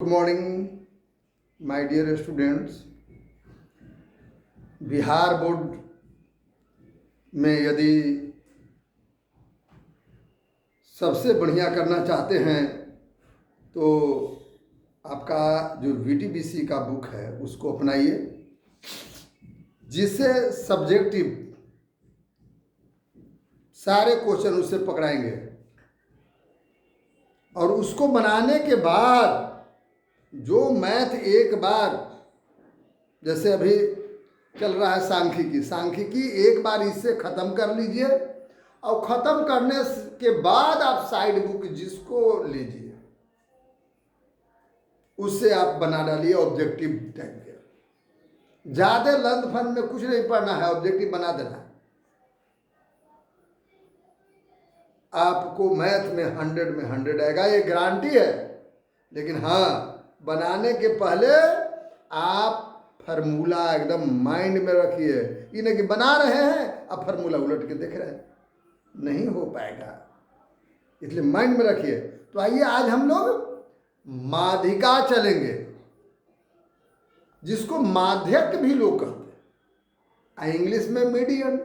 Good morning my dear students. Bihar board में यदि सबसे बढ़िया करना चाहते हैं तो आपका जो VTBC का बुक है उसको अपनाइए, जिससे सब्जेक्टिव सारे क्वेश्चन उससे पकड़ाएंगे। और उसको बनाने के बाद जो मैथ एक बार, जैसे अभी चल रहा है सांख्यिकी एक बार इससे ख़त्म कर लीजिए और ख़त्म करने के बाद आप साइड बुक जिसको लीजिए उससे आप बना डालिए ऑब्जेक्टिव टाइप के। ज़्यादा लंद फंद में कुछ नहीं पढ़ना है, ऑब्जेक्टिव बना देना है। आपको मैथ में 100 में 100 आएगा, ये गारंटी है। लेकिन हाँ, बनाने के पहले आप फार्मूला एकदम माइंड में रखिए। ये नहीं कि बना रहे हैं अब फार्मूला उलट के देख रहे हैं, नहीं हो पाएगा, इसलिए माइंड में रखिए। तो आइए आज हम लोग माध्यिका चलेंगे, जिसको माध्यक भी लोग कहते हैं, इंग्लिश में मीडियन।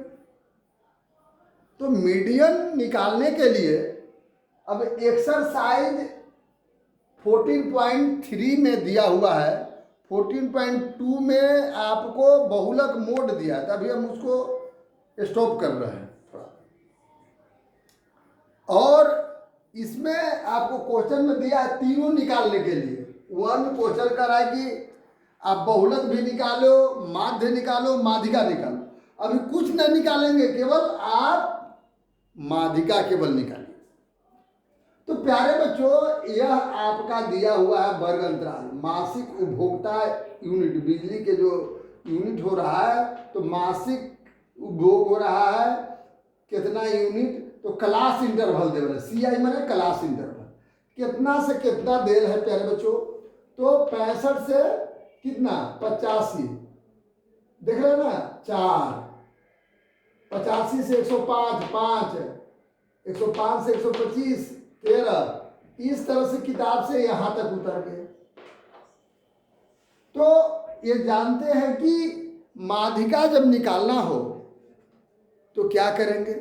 तो मीडियन निकालने के लिए अब एक्सरसाइज 14.3 में दिया हुआ है, 14.2 में आपको बहुलक मोड दिया है, तभी हम उसको स्टॉप कर रहे हैं थोड़ा। और इसमें आपको क्वेश्चन में दिया है तीनों निकालने के लिए। वन क्वेश्चन कर रहा है कि आप बहुलक भी निकालो, माध्य निकालो, माध्यिका निकालो। अभी कुछ नहीं निकालेंगे, केवल आप माध्यिका केवल निकालिए। तो प्यारे बच्चों, यह आपका दिया हुआ है वर्ग अंतराल, मासिक उपभोक्ता यूनिट। बिजली के जो यूनिट हो रहा है तो मासिक उपभोग हो रहा है कितना यूनिट, तो क्लास इंटरवल दे रहे हैं। CI मैंने क्लास इंटरवल कितना से कितना देर है प्यारे बच्चों, तो 65 से कितना 85, देख रहे हैं ना, 4, 85 से 105 5, 105 से 125 13, इस तरह से किताब से यहां तक उतर गए। तो ये जानते हैं कि माध्यिका जब निकालना हो तो क्या करेंगे।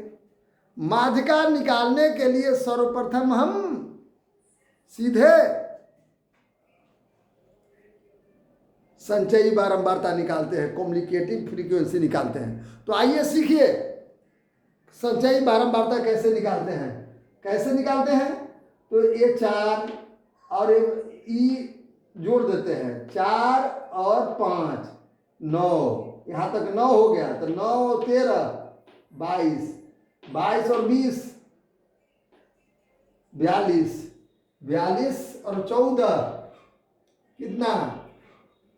माध्यिका निकालने के लिए सर्वप्रथम हम सीधे संचयी बारंबारता निकालते हैं, कम्युनिकेटिव फ्रीक्वेंसी निकालते हैं। तो आइए सीखिए संचयी बारंबारता कैसे निकालते हैं। कैसे निकालते हैं, तो ये 4 और एक ई जोड़ देते हैं, 4 और 5 9, यहाँ तक 9 हो गया। तो 9 13 22, 22 और 20 42, 42 और 14 कितना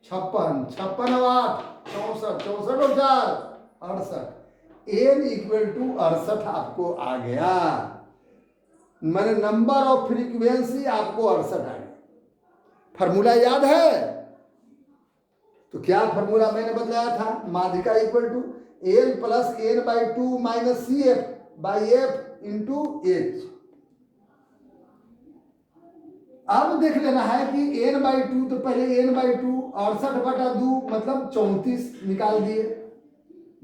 56, 56 और 8 64, 64 और 4 68। n इक्वल टू 68 आपको आ गया। मैंने नंबर ऑफ फ्रीक्वेंसी आपको 68 आ गया। फार्मूला याद है, तो क्या फार्मूला मैंने बताया था, माध्यिका equal to L plus n/2 minus CF by F into H। अब देख लेना है कि n/2, तो पहले n/2 68/2 मतलब 34 निकाल दिए।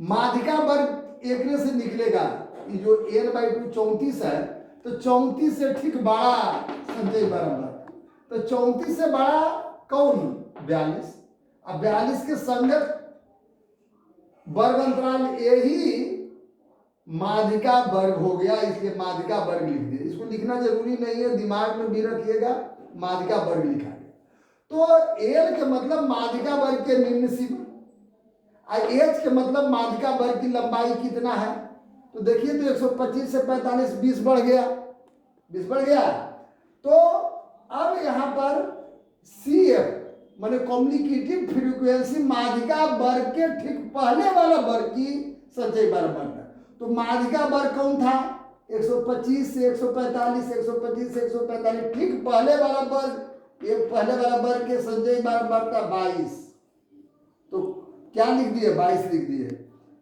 माध्यिका वर्ग एक से निकलेगा, ये जो n/2 34 है, तो 34 से ठीक बड़ा संचयी बारंबारता। तो 34 से बड़ा कौन, 42। अब 42 के संगत वर्ग अंतराल यही माध्यिका वर्ग हो गया, इसलिए माध्यिका वर्ग लिख दिया। इसको लिखना जरूरी नहीं है, दिमाग में भी रखिएगा, माध्यिका वर्ग लिखा गया। तो L के मतलब माध्यिका वर्ग के निम्न सीमा, H के मतलब माध्यिका वर्ग की लंबाई कितना है। तो देखिए, तो 125 से 45 20 बढ़ गया, 20 बढ़ गया। तो अब यहाँ पर CF माने कम्युनिकेटिव फ्रीक्वेंसी माध्यिका वर्ग के ठीक पहले वाला वर्ग की संचयी बारंबारता। तो माध्यिका वर्ग कौन था, 125 से 145, 125 से 145, ठीक पहले वाला वर्ग, ये पहले वाला वर्ग के संचयी बारंबारता 22। तो क्या लिख दिए, 22 लिख दिए।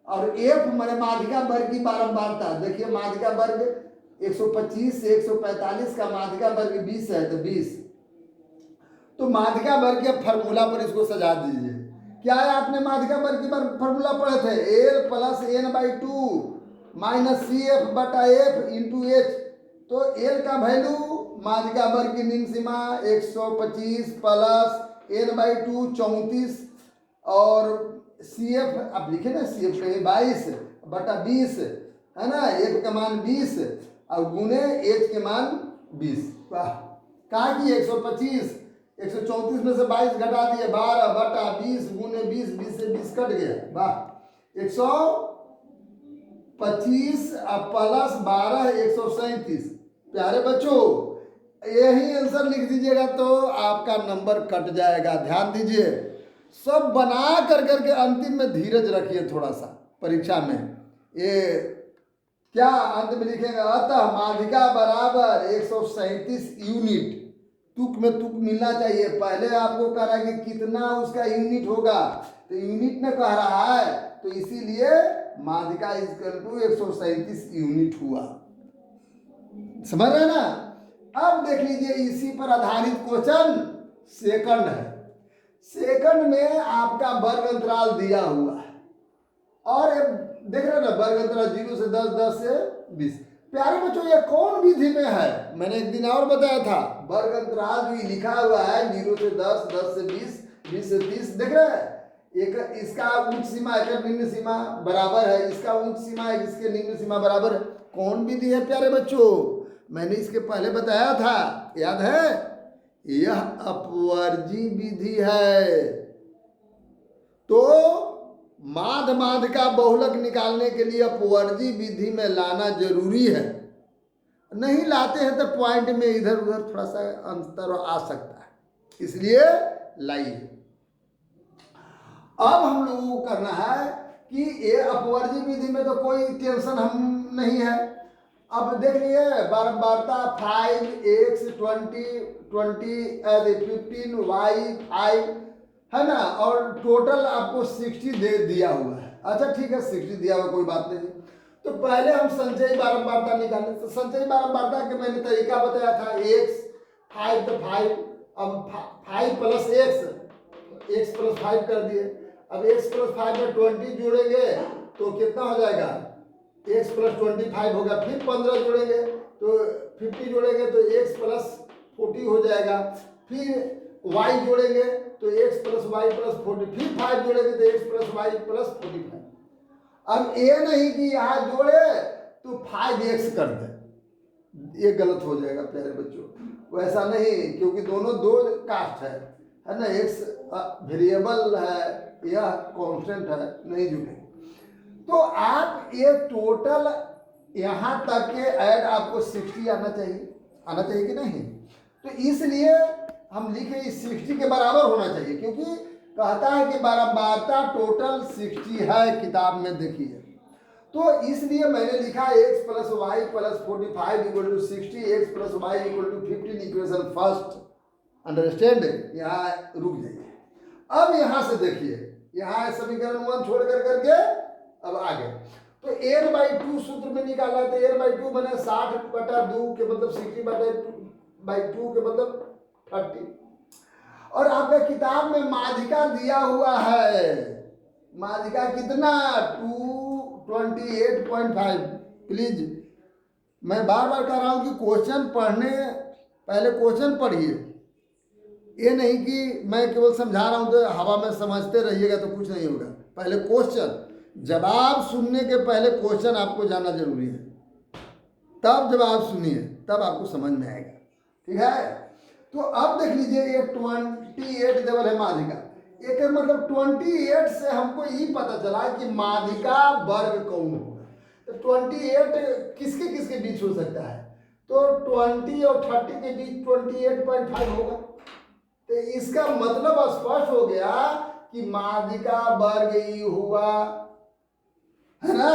और F माने माध्यिका वर्ग की बारंबारता, देखिए माध्यिका वर्ग 125 से 145 का माध्यिका वर्ग 20 है, तो 20। तो माध्यिका वर्ग के फॉर्मूला पर इसको सजा दीजिए। क्या है, आपने माध्यिका वर्ग की फॉर्मूला पढ़े थे, L plus N by two minus C F बटा एफ इंटू एच। तो एल का वैल्यू माध्यिका वर्ग की निम्न सीमा 125 प्लस एन बाई टू 34 और सी एफ आप लिखे ना, सी एफ कहीं 22 बटा 20 है ना, एफ का मान 20 और गुने एच के मान 20। वाह, कहा कि 125 134 में से 22 घटा दिए, 12 बटा 20 गुने 20, 20 से 20 कट गया। वाह, 125 प्लस 12 137। प्यारे बच्चों, यही आंसर लिख दीजिएगा तो आपका नंबर कट जाएगा। ध्यान दीजिए, सब बना कर करके अंतिम में धीरज रखिए थोड़ा सा परीक्षा में। ये क्या अंत में लिखेंगे, अतः माध्यिका बराबर 137 यूनिट। तुक में तुक मिलना चाहिए। पहले आपको कह रहा है कि कितना उसका यूनिट होगा, तो यूनिट में कह रहा है, तो इसीलिए माध्यिका इक्वल टू 137 यूनिट हुआ। समझ रहे ना। अब देख लीजिए, इसी पर आधारित क्वेश्चन सेकंड है। सेकंड में आपका वर्ग अंतराल दिया हुआ है और देख रहे ना, वर्ग अंतराल 0 से 10, 10 से 20। प्यारे बच्चों, ये कौन विधि में है, मैंने एक दिन और बताया था। वर्ग अंतराल जो लिखा हुआ है 0 से 10, 10 से 20, 20 से 30, देख रहे हैं। एक इसका उच्च सीमा एक निम्न सीमा बराबर है, इसका उच्च सीमा है, इसके निम्न सीमा बराबर है। कौन विधि है प्यारे बच्चों, मैंने इसके पहले बताया था, याद है, यह अपवर्जी विधि है। तो माध्य का बहुलक निकालने के लिए अपवर्जी विधि में लाना जरूरी है। नहीं लाते हैं तो पॉइंट में इधर उधर थोड़ा सा अंतर आ सकता है, इसलिए लाइए। अब हम लोगों को करना है कि ये अपवर्जी विधि में तो कोई टेंशन हम नहीं है। अब देख लिए बारंबारता 5x 20 15 y 5 है ना, और टोटल आपको 60 दे दिया हुआ है। अच्छा ठीक है, 60 दिया हुआ, कोई बात नहीं। तो पहले हम संचयी बारंबारता निकालें। तो संचयी बारंबारता के मैंने तरीका बताया था, x 5 तो 5, अब 5 प्लस x प्लस 5 कर दिए। अब x प्लस 5 में 20 जोड़ेंगे तो कितना हो जाएगा, x प्लस 25 होगा। फिर 15 जोड़ेंगे तो 50 जोड़ेंगे तो x प्लस 40 हो जाएगा। फिर y जोड़ेंगे तो x प्लस वाई प्लस 40, फिर 5 जोड़ेंगे तो x प्लस वाई प्लस 45। अब ये नहीं कि यहाँ जोड़े तो 5x कर दे, ये गलत हो जाएगा प्यारे बच्चों। वैसा नहीं, क्योंकि दोनों दो कास्ट है ना, x वेरिएबल है, यह कांस्टेंट है, नहीं जुड़े। तो आप ये टोटल यहाँ तक के ऐड आपको 60 आना चाहिए कि नहीं। तो इसलिए हम लिखे इस 60 के बराबर होना चाहिए, क्योंकि कहता है कि बारंबारता टोटल 60 है किताब में, देखिए। तो इसलिए मैंने लिखा x plus y plus 45 equal to 60, x plus y equal to 15, equation first. Understand, यहाँ रुक जाइए। अब यहाँ से देखिए, यहाँ समीकरण 1 छोड़ कर करके अब आगे। तो n बाई 2 सूत्र में निकाला, तो n बाई 2 बने 60 बटा 2 के मतलब 60 बाई 2 के मतलब 30। और आपका किताब में माध्यिका दिया हुआ है, माध्यिका कितना 228.5। प्लीज मैं बार बार कह रहा हूं कि क्वेश्चन पढ़ने पहले क्वेश्चन पढ़िए, ये नहीं कि मैं केवल समझा रहा हूं तो हवा में समझते रहिएगा तो कुछ नहीं होगा। पहले क्वेश्चन, जवाब सुनने के पहले क्वेश्चन आपको जानना जरूरी है, तब जवाब सुनिए, तब आपको समझ में आएगा। ठीक है। तो अब देख लीजिए, ये 28 देवल है माध्यिका। एक मतलब 28 से हमको ये पता चला कि माध्यिका वर्ग कौन होगा। तो 28 किसके किसके बीच हो सकता है, तो 20 और 30 के बीच 28.5 होगा। तो इसका मतलब स्पष्ट हो गया कि माध्यिका वर्ग ही हुआ, है ना।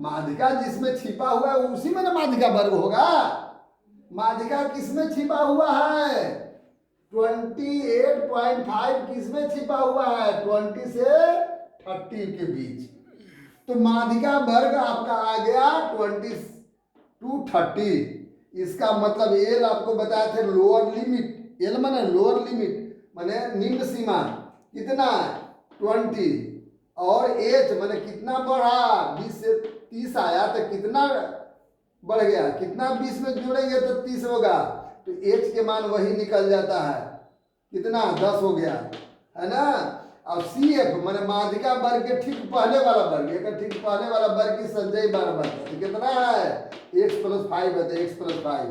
माध्यिका जिसमें छिपा हुआ है उसी में ना माध्यिका वर्ग होगा। माध्यिका किसमें छिपा हुआ है, 28.5 किसमें छिपा हुआ है, 20 से 30 के बीच। तो माध्यिका वर्ग आपका आ गया 20 to 30। इसका मतलब एल आपको बताया थे लोअर लिमिट, एल माने लोअर लिमिट, माने निम्न सीमा कितना 20 और एच माने कितना बढ़ा 20 से 30 आया तो कितना बढ़ गया, कितना 20 में जोड़ेंगे तो 30 होगा, तो एच के मान वही निकल जाता है, कितना 10 हो गया, है ना। अब सी एफ माने माध्यिका वर्ग के ठीक पहले वाला वर्ग, एक ठीक पहले वाला वर्ग की संचयी बारंबार तो कितना है x + 5 है, तो x + 5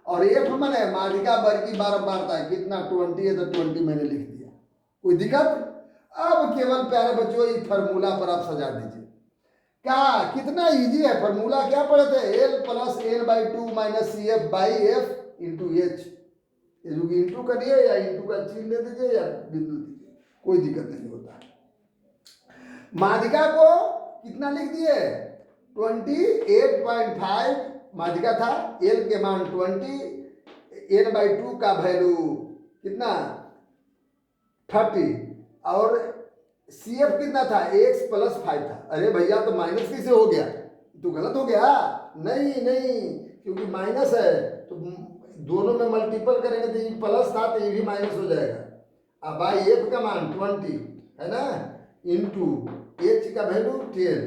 और एफ माने माध्यिका वर्ग की बारंबारता कितना 20 है, तो 20 मैंने लिख दिया, कोई दिक्कत। अब केवल प्यारे बच्चों इस फार्मूला पर आप सजा दीजिए, क्या कितना इजी है फार्मूला, क्या पढ़े थे L + N/2 - CF/F × H, into करिए या इंटू का चिन्ह दे दीजिए या बिंदु दीजिए, कोई दिक्कत नहीं होता। माध्यिका को कितना लिख दिए 28.5 माध्यिका था, L के मान 20, N/2 का वैल्यू कितना 30 और CF कितना था x + 5 था। अरे भैया तो माइनस कैसे हो गया, तो गलत हो गया, नहीं नहीं क्योंकि माइनस है तो दोनों में मल्टीपल करेंगे तो ये प्लस था तो ये भी माइनस हो जाएगा। अब बाई एफ का मान 20 है ना इंटू एच का वैल्यू 10।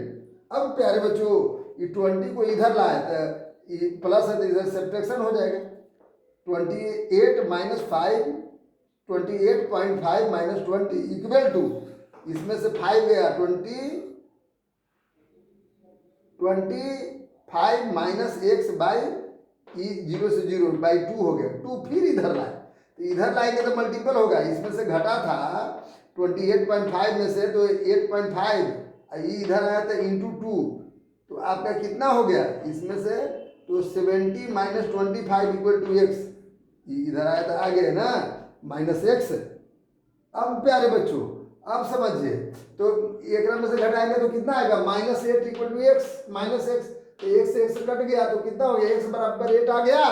अब प्यारे बच्चों ये 20 को इधर लाए तो ये प्लस है तो इधर सब्ट्रैक्शन हो जाएगा, 28 - 5 28.5 - 20 इक्वल टू इसमें से 5 गया 25 - x/, 0 से 0/2 हो गया, 2 फिर इधर लाए तो इधर लाएंगे तो मल्टीपल होगा, इसमें से घटा था 28.5 में से तो 8.5 इधर आया तो इंटू 2 तो आपका कितना हो गया इसमें से तो 70 - 25 = x, इधर आया तो आ गया ना -x। अब प्यारे बच्चों अब समझिए तो एक में से घटाएंगे तो कितना आएगा -8 = x -x, तो x से x कट गया तो कितना हो गया x = 8 आ गया।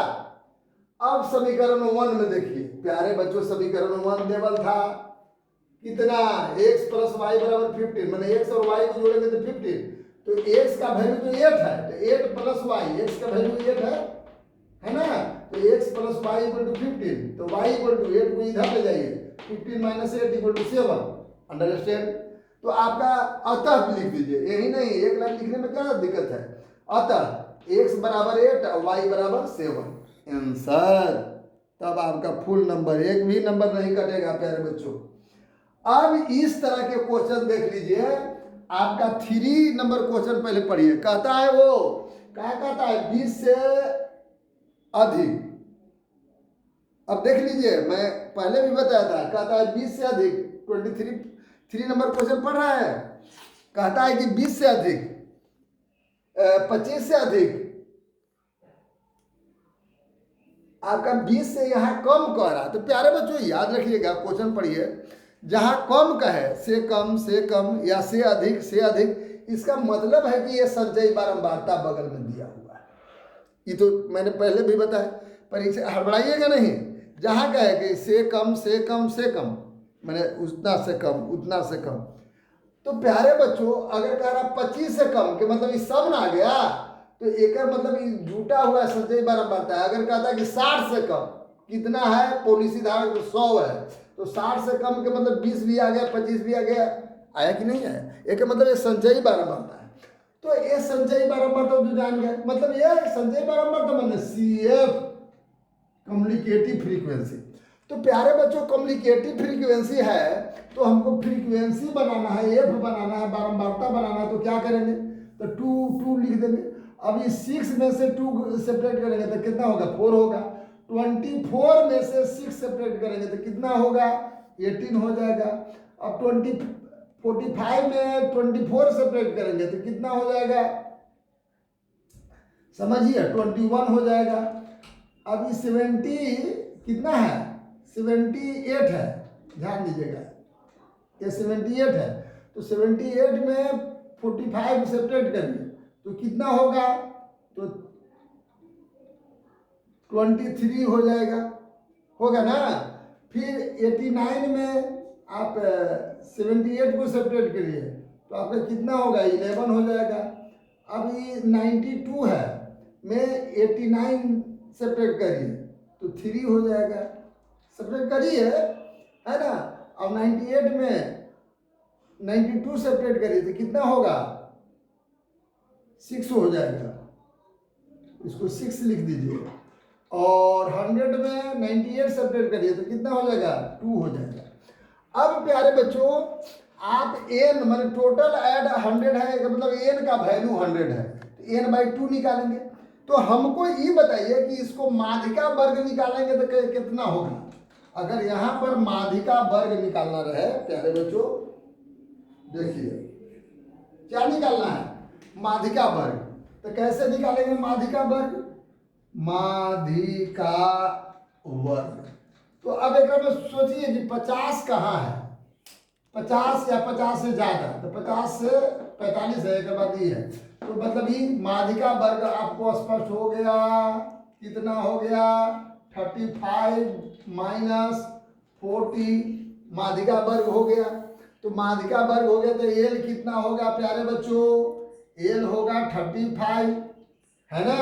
अब समीकरण 1 में देखिए प्यारे बच्चों समीकरण 1 देवल था कितना x + y = 15 माने x और y को जोड़ेंगे तो 15, तो x का वैल्यू तो 8 है तो 8 + y x का वैल्यू 8 है ना, तो x + y = 15 तो y = 8 को इधर ले जाइए 15 - 8 = 7, अंडरस्टैंड। तो आपका अतः लिख दीजिए, यही नहीं एक लाइन लिखने में क्या दिक्कत है, अतः x = 8 और y = 7 आंसर, तब आपका फुल नंबर एक भी नंबर नहीं कटेगा प्यारे बच्चों। अब इस तरह के क्वेश्चन देख लीजिए, आपका 3 नंबर क्वेश्चन पहले पढ़िए, कहता है वो क्या कहता है 20 से अधिक। अब देख लीजिए मैं पहले भी बताया था, कहता है 20 से अधिक 3 नंबर क्वेश्चन पढ़ रहा है, कहता है कि 20 से अधिक 25 से अधिक, आपका 20 से यहाँ कम कह रहा है, तो प्यारे बच्चों याद रखिएगा क्वेश्चन पढ़िए, जहाँ कम का है से कम या से अधिक, इसका मतलब है कि ये संचयी बारंबारता बगल में दिया हुआ है। ये तो मैंने पहले भी बताया, पर इसे हड़बड़ाइएगा नहीं, जहाँ का है कि से कम मैंने उतना से कम, तो प्यारे बच्चों अगर कह रहा 25 से कम के मतलब ये सब ना आ गया तो एक मतलब जुटा हुआ संचयी बारंबारता है। अगर कहता है कि 60 से कम कितना है पॉलिसी धारक तो 100 है, तो 60 से कम के मतलब 20 भी आ गया 25 भी आ गया, आया कि नहीं आया, एक मतलब ये संचयी बारंबारता है। तो ये संचयी बारंबारता जो जान गए मतलब ये संचयी बारंबारता मतलब CF कम्युनिकेटिव फ्रीक्वेंसी। तो प्यारे बच्चों कम्युनिकेटिव फ्रीक्वेंसी है तो हमको फ्रीक्वेंसी बनाना है, एफ बनाना है, बारंबारता बनाना है, तो क्या करेंगे तो 2 लिख देंगे। अब इस 6 में से 2 सेपरेट करेंगे तो कितना होगा 4 होगा, 24 में से 6 सेपरेट करेंगे तो कितना होगा 18 हो जाएगा। अब 45 में 24 सेपरेट करेंगे तो कितना हो जाएगा समझिए 21 हो जाएगा। अब ये 70 कितना है 78 है, ध्यान दीजिएगा ये 78 है, तो 78 में 45 सेपरेट करिए तो कितना होगा तो 23 हो जाएगा, होगा ना। फिर 89 में आप 78 को सेपरेट करिए तो आपका कितना होगा 11 हो जाएगा। अब ये 92 है में 89 सेपरेट करिए तो 3 हो जाएगा, सेपरेट करिए है ना। अब 98 में 92 सेपरेट करिए तो कितना होगा, 6 हो जाएगा, इसको 6 लिख दीजिए। और 100 में 98 सेपरेट करिए तो कितना हो जाएगा, 2 हो जाएगा। अब प्यारे बच्चों आप n मतलब टोटल ऐड 100 है, मतलब n का वैल्यू 100 है, तो n/2 निकालेंगे। तो हमको ये बताइए कि इसको माध्यिका वर्ग निकालेंगे तो कितना होगा। अगर यहाँ पर माध्यिका वर्ग निकालना रहे प्यारे बच्चों, देखिए क्या निकालना है, माध्यिका वर्ग। तो कैसे निकालेंगे माध्यिका वर्ग, माध्यिका वर्ग। तो अब एक में सोचिए कि 50 कहाँ है, 50 या 50 से ज़्यादा, तो 50 से 45 है, एक बात ये है। तो मतलब ये माध्यिका वर्ग आपको स्पष्ट हो गया, कितना हो गया 35 माइनस 40 माध्यिका वर्ग हो गया। तो माध्यिका वर्ग हो गया तो एल कितना होगा प्यारे बच्चों, एल होगा 35 है ना,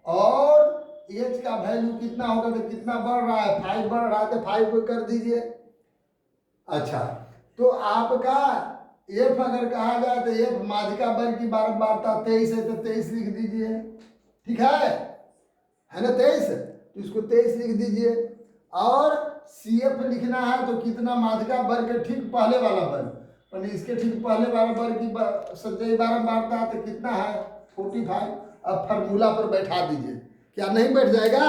और एच का वैल्यू कितना होगा, तो कितना बढ़ रहा है 5 बढ़ रहा है, तो 5 को कर दीजिए। अच्छा तो आपका एफ अगर कहा जाए तो एफ माध्यिका वर्ग की बारंबारता 23 है, तो 23 लिख दीजिए, ठीक है ना 23, तो इसको 23 लिख दीजिए। और सी एफ लिखना है तो कितना, माध्यिका वर्ग के ठीक पहले वाला वर्ग, और इसके ठीक पहले वाला वर्ग की संचयी बारंबारता तो कितना है 45। अब फार्मूला पर बैठा दीजिए, क्या नहीं बैठ जाएगा,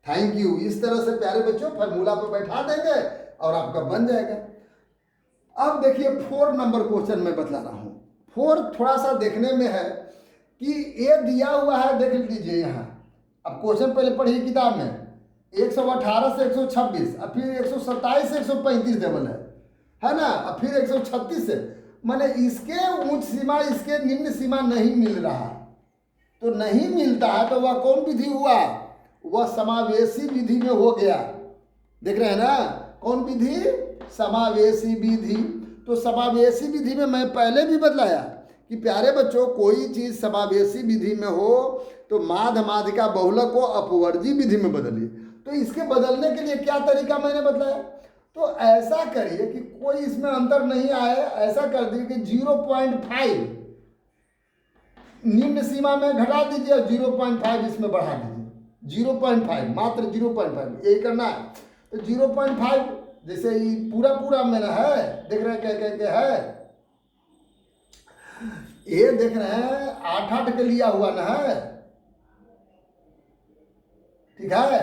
थैंक यू। इस तरह से प्यारे बच्चों फार्मूला पर बैठा देंगे और आपका बन जाएगा। अब देखिए 4 नंबर क्वेश्चन में बतला रहा हूँ। 4 थोड़ा सा देखने में है कि ये दिया हुआ है, देख लीजिए यहाँ। अब क्वेश्चन पहले पढ़िए किताब में, 118 से 126, और फिर 127 से 135 देवल है ना, और फिर 136 से, माने इसके उच्च सीमा इसके निम्न सीमा नहीं मिल रहा। तो नहीं मिलता है तो वह कौन विधि हुआ, वह समावेशी विधि में हो गया। देख रहे हैं ना, कौन विधि, समावेशी विधि। तो समावेशी विधि में मैं पहले भी बतलाया कि प्यारे बच्चों कोई चीज समावेशी विधि में हो तो माध्य माध्यिका बहुलक को अपवर्जी विधि में बदलिए। तो इसके बदलने के लिए क्या तरीका मैंने बताया, तो ऐसा करिए कि कोई इसमें अंतर नहीं आए, ऐसा कर दिए कि 0.5 निम्न सीमा में घटा दीजिए और 0.5 इसमें बढ़ा दीजिए, 0.5 मात्र 0.5 यही करना है। तो 0.5 जैसे ये पूरा पूरा मेरा है, देख रहे हैं क्या है, ये देख रहे हैं 8 के लिया हुआ ना है, ठीक है।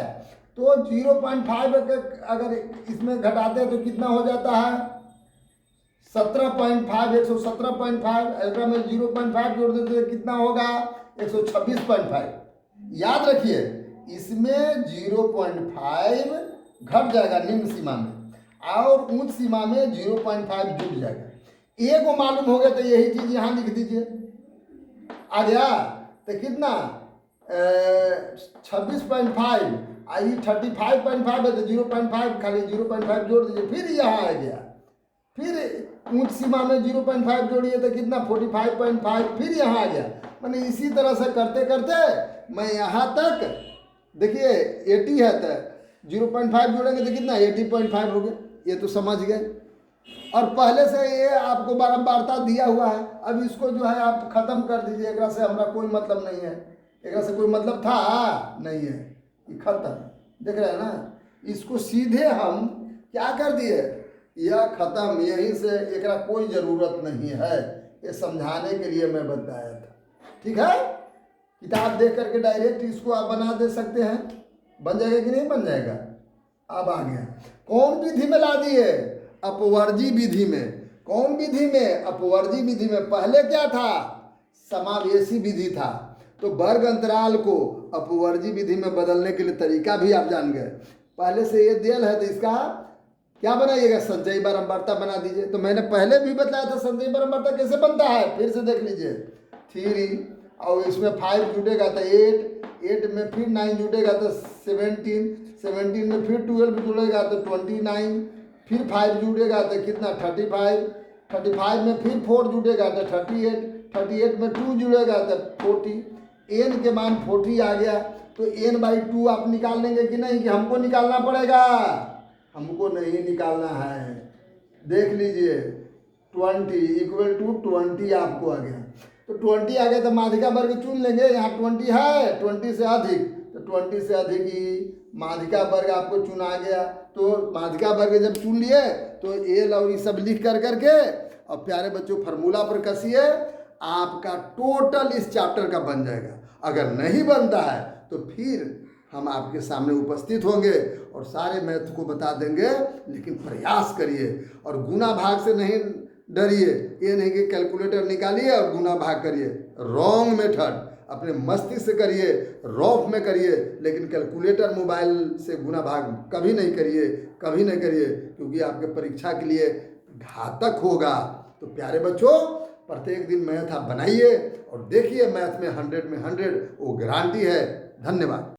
तो 0.5 अगर इसमें घटाते हैं तो कितना हो जाता है 17.5, 117.5, में 0.5 जोड़ देते तो कितना होगा 126.5। याद रखिए इसमें 0.5 घट जाएगा निम्न सीमा में और उच्च सीमा में 0.5 जुड़ जाएगा। ए को मालूम हो गया तो यही चीज यहाँ लिख दीजिए, आ गया। तो कितना 26.5 आई 35.5 है तो 0.5 खाली 0.5 जोड़ दीजिए, फिर यहाँ आ गया। फिर उच्च सीमा में 0.5 जोड़िए तो कितना 45.5, फिर यहाँ आ गया। मैंने इसी तरह से करते करते मैं यहाँ तक देखिए 80 है तो 0.5 जोड़ेंगे तो कितना 80.5 हो गया। ये तो समझ गए। और पहले से ये आपको बारंबारता दिया हुआ है, अब इसको जो है आप खत्म कर दीजिए, एक से हमारा कोई मतलब नहीं है, एक से कोई मतलब था नहीं है, ये खत्म। देख रहे हैं ना, इसको सीधे हम क्या कर दिए, यह खत्म, यहीं से एक कोई ज़रूरत नहीं है, ये समझाने के लिए मैं बताया था। ठीक है, किताब देख करके डायरेक्ट इसको आप बना दे सकते हैं, बन जाएगा कि नहीं बन जाएगा। अब आ गया कौन विधि में ला दिए, अपवर्जी विधि में। कौन विधि में, अपवर्जी विधि में। पहले क्या था, समावेशी विधि था। तो वर्ग अंतराल को अपवर्जी विधि में बदलने के लिए तरीका भी आप जान गए। पहले से ये दियल है तो इसका क्या बनाइएगा, संचयी बारंबारता बना दीजिए। तो मैंने पहले भी बताया था संचयी बारंबारता कैसे बनता है, फिर से देख लीजिए। 3 और इसमें 5 जुटेगा तो 8 में फिर 9 जुटेगा तो 17 में फिर 12 जुड़ेगा तो 29, फिर 5 जुड़ेगा तो कितना 35 में फिर 4 जुड़ेगा तो 38 में 2 जुड़ेगा तो 40। n के मान 40 आ गया। तो n/2 आप निकाल लेंगे कि नहीं, कि हमको निकालना पड़ेगा। हमको नहीं निकालना है। देख लीजिए 20 इक्वल टू 20 आपको आ गया, तो 20 आ गया तो माध्यिका वर्ग चुन लेंगे। यहाँ 20 है, 20 से अधिक, तो 20 से अधिक ही माध्यिका वर्ग आपको चुना गया। तो माध्यिका वर्ग जब चुन लिए तो एल और ये सब लिख कर करके और प्यारे बच्चों फार्मूला पर कसिए, आपका टोटल इस चैप्टर का बन जाएगा। अगर नहीं बनता है तो फिर हम आपके सामने उपस्थित होंगे और सारे मैथ को बता देंगे, लेकिन प्रयास करिए और गुना भाग से नहीं डरिए। ये नहीं कि कैलकुलेटर निकालिए और गुना भाग करिए, रॉन्ग मेथड। अपने मस्तिष्क से करिए, रॉफ में करिए, लेकिन कैलकुलेटर मोबाइल से गुना भाग कभी नहीं करिए, कभी नहीं करिए, क्योंकि आपके परीक्षा के लिए घातक होगा। तो प्यारे बच्चों, प्रत्येक दिन मैथ आप बनाइए और देखिए मैथ में 100 में 100 वो गारंटी है। धन्यवाद।